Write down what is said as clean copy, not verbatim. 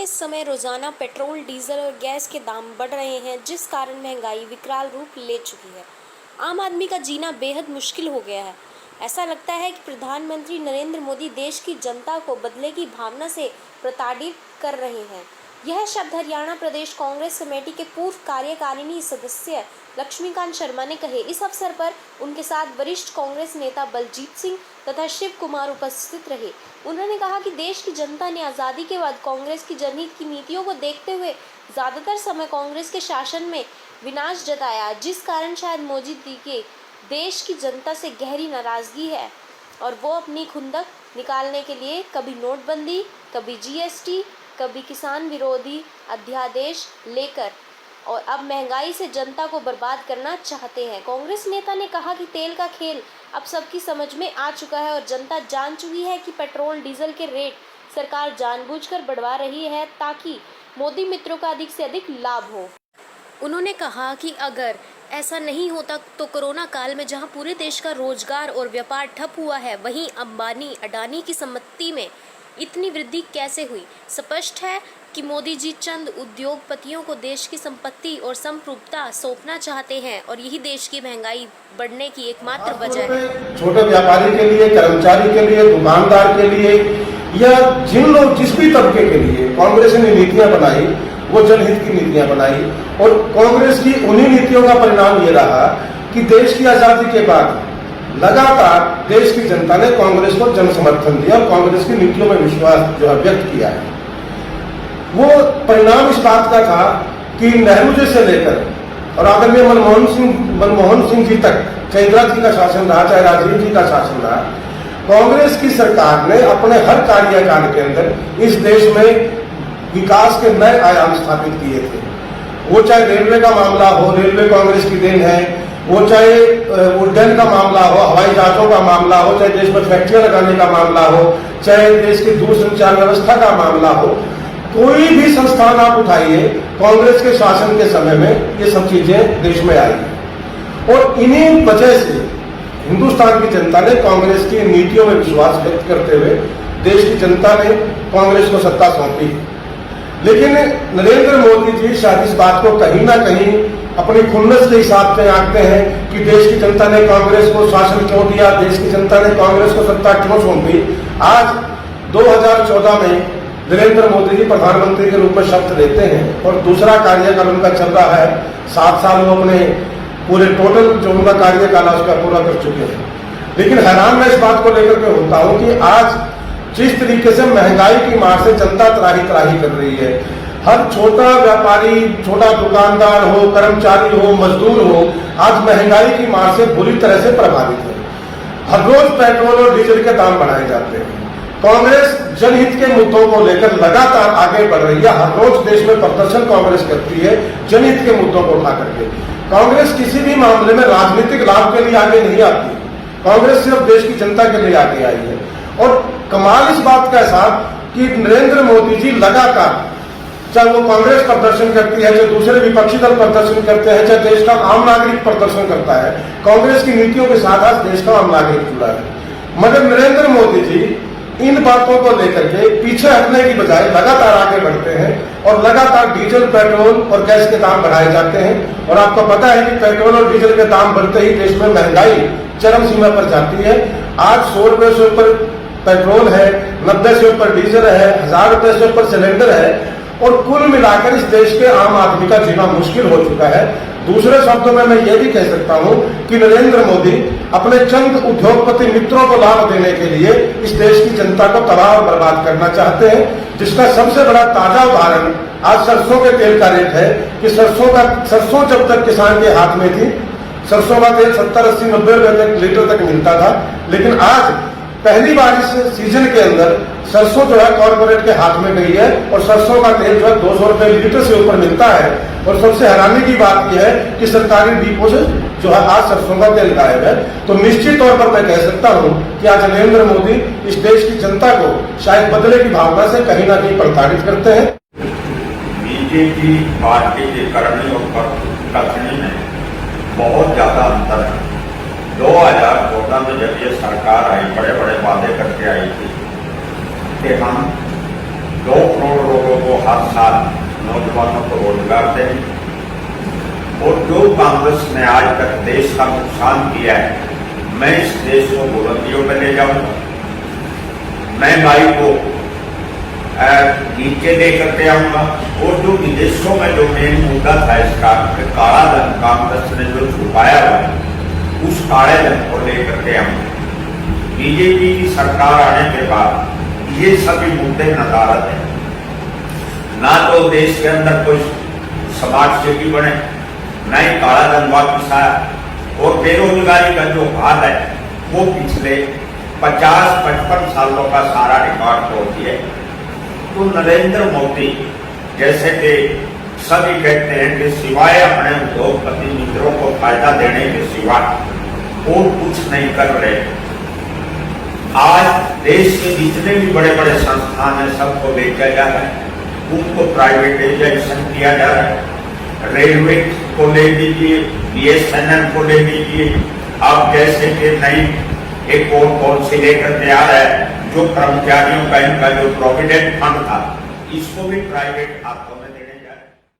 इस समय रोजाना पेट्रोल, डीजल और गैस के दाम बढ़ रहे हैं, जिस कारण महंगाई विकराल रूप ले चुकी है। आम आदमी का जीना बेहद मुश्किल हो गया है। ऐसा लगता है कि प्रधानमंत्री नरेंद्र मोदी देश की जनता को बदले की भावना से प्रताड़ित कर रहे हैं। यह शब्द हरियाणा प्रदेश कांग्रेस कमेटी के पूर्व कार्यकारिणी सदस्य लक्ष्मीकांत शर्मा ने कहे। इस अवसर पर उनके साथ वरिष्ठ कांग्रेस नेता बलजीत सिंह तथा शिव कुमार उपस्थित रहे। उन्होंने कहा कि देश की जनता ने आज़ादी के बाद कांग्रेस की जनहित की नीतियों को देखते हुए ज़्यादातर समय कांग्रेस के शासन में विनाश जताया, जिस कारण शायद मोदी जी के देश की जनता से गहरी नाराज़गी है और वो अपनी खुंदक निकालने के लिए कभी नोटबंदी, कभी जीएसटी, कभी किसान विरोधी अध्यादेश लेकर और अब महंगाई से जनता को बर्बाद करना चाहते हैं। कांग्रेस नेता ने कहा कि तेल का खेल अब सबकी समझ में आ चुका है और जनता जान चुकी है कि पेट्रोल डीजल के रेट सरकार जानबूझकर बढ़वा रही है ताकि मोदी मित्रों का अधिक से अधिक लाभ हो। उन्होंने कहा कि अगर ऐसा नहीं होता तो कोरोना काल में जहां पूरे देश का रोजगार और व्यापार ठप हुआ है, वहीं अंबानी अडानी की संपत्ति में इतनी वृद्धि कैसे हुई। स्पष्ट है कि मोदी जी चंद उद्योगपतियों को देश की संपत्ति और संप्रभुता सौंपना चाहते हैं और यही देश की महंगाई बढ़ने की एकमात्र वजह है। छोटे व्यापारी के लिए, कर्मचारी के लिए, दुकानदार के लिए या जिस भी तबके के लिए कांग्रेस ने नीतियां बनाई, वो जनहित की नीतियां बनाई और कांग्रेस की उन्हीं नीतियों का परिणाम ये रहा कि देश की आजादी के बाद लगातार देश की जनता ने कांग्रेस को जन समर्थन दिया और कांग्रेस की नीतियों में विश्वास जो है व्यक्त किया है। वो परिणाम इस बात का था कि नेहरू जी से लेकर और आदरणीय मनमोहन सिंह जी तक, चाहे इंदिरा जी का शासन रहा, चाहे राजीव जी का शासन रहा, कांग्रेस की सरकार ने अपने हर कार्यकाल के अंदर इस देश में विकास के नए आयाम स्थापित किए थे। वो चाहे रेलवे का मामला हो, रेलवे कांग्रेस की देन है, वो चाहे उड्डयन का मामला हो, हवाई जहाजों का मामला हो, चाहे देश में फैक्ट्रियां लगाने का मामला हो, चाहे देश की दूरसंचार व्यवस्था का मामला हो, कोई भी संस्थान आप उठाइए, कांग्रेस के शासन के समय में ये सब चीजें देश में आई और इन्हीं वजह से हिंदुस्तान की जनता ने कांग्रेस की नीतियों में विश्वास व्यक्त करते हुए देश की जनता ने कांग्रेस को सत्ता सौंपी। लेकिन नरेंद्र मोदी जी शायद इस बात को कहीं ना कहीं अपनी खुन्नस के हिसाब से आंकते हैं कि देश की जनता ने कांग्रेस को शासन क्यों दिया, देश की जनता ने कांग्रेस को सत्ता क्यों सौंपी। आज 2014 में नरेंद्र मोदी जी प्रधानमंत्री के रूप में शपथ लेते हैं और दूसरा कार्यकाल उनका चल रहा है। 7 साल वो अपने पूरे टोटल जो उनका कार्यकाल उसका पूरा कर चुके हैं। लेकिन हैरान मैं इस बात को लेकर के होता हूं कि आज जिस तरीके से महंगाई की मार से जनता त्राही कर रही है, हर छोटा व्यापारी, छोटा दुकानदार हो, कर्मचारी हो, मजदूर हो, आज महंगाई की मार से बुरी तरह से प्रभावित है। हर रोज पेट्रोल और डीजल के दाम बढ़ाए जाते हैं। कांग्रेस जनहित के मुद्दों को लेकर लगातार आगे बढ़ रही है। हर रोज देश में प्रदर्शन कांग्रेस करती है जनहित के मुद्दों को उठा करके। कांग्रेस किसी भी मामले में राजनीतिक लाभ के लिए आगे नहीं आती। कांग्रेस सिर्फ देश की जनता के लिए आगे आई है और कमाल इस बात का साथ कि नरेंद्र मोदी जी लगातार, चाहे वो कांग्रेस प्रदर्शन करती है, चाहे दूसरे विपक्षी दल प्रदर्शन करते हैं, चाहे देश का आम नागरिक प्रदर्शन करता है, कांग्रेस की नीतियों के साथ आज देश का आम नागरिक जुड़ा है। मगर नरेंद्र मोदी जी इन बातों को लेकर के पीछे हटने की बजाय लगातार आगे बढ़ते हैं और लगातार डीजल, पेट्रोल और गैस के दाम बढ़ाए जाते हैं। और आपको पता है कि पेट्रोल और डीजल के दाम बढ़ते ही देश में महंगाई चरम सीमा पर जाती है। आज 100 रुपए से ऊपर पेट्रोल है, 90 से ऊपर डीजल है, 1000 रुपए से ऊपर सिलेंडर है और कुल मिलाकर इस देश के आम आदमी का जीना मुश्किल हो चुका है। दूसरे शब्दों में मैं ये भी कह सकता हूं कि नरेंद्र मोदी अपने चंद उद्योगपति मित्रों को लाभ देने के लिए इस देश की जनता को तबाह और बर्बाद करना चाहते हैं, जिसका सबसे बड़ा ताजा उदाहरण आज सरसों के तेल का रेट है कि सरसों जब तक किसान के हाथ में थी, सरसों का तेल 70, 80, 90 रुपए लीटर तक मिलता था। लेकिन आज पहली बार इस सीजन के अंदर सरसों जो है कॉर्पोरेट के हाथ में गई है और सरसों का तेल जो है 200 रुपए लीटर से ऊपर मिलता है। और सबसे हैरानी की बात यह है कि सरकारी डिपो से जो है आज सरसों का तेल गायब है। तो निश्चित तौर पर मैं कह सकता हूं कि आज नरेंद्र मोदी इस देश की जनता को शायद बदले की भावना से कहीं ना कहीं प्रताड़ित करते हैं। बीजेपी पार्टी के करनी और कथनी में बहुत ज्यादा अंतर है। 2014 में जब ये सरकार आई, बड़े बड़े वादे करके आई थी कि हम 2 करोड़ लोगों को हर साल नौजवानों को रोजगार दें। और जो कांग्रेस ने आज तक देश का नुकसान किया है, मैं इस देश को बुलंदियों में ले जाऊंगा। महंगाई को नीचे लेकर के आऊंगा। और जो विदेशों में जो मेन मुद्दा था इसका, काला धन कांग्रेस ने जो छुपाया हुआ है, उस काले धन को लेकर के आऊंगा। बीजेपी की सरकार आने के बाद ये सभी मुद्दे नदारद हैं। ना तो देश के अंदर कोई समाज सेवी बने, न ही काला धन वापिस आया, और बेरोजगारी का जो हाल है वो पिछले 50-55 सालों का सारा रिकॉर्ड तोड़ दिया। तो नरेंद्र मोदी जैसे कि सभी कहते हैं कि सिवाय अपने उद्योगपति मित्रों को फायदा देने के सिवा और कुछ नहीं कर रहे। आज देश के जितने भी बड़े बड़े संस्थान हैं सबको बेचा जा रहा है, उनको प्राइवेटाइजेशन किया जा रहा है। रेलवे को ले लीजिए, BSNL को ले लीजिए, अब जैसे कि नई एक और पॉलिसी लेकर के आ रहा है, जो कर्मचारियों का इनका जो प्रोविडेंट फंड था, इसको भी प्राइवेट हाथों में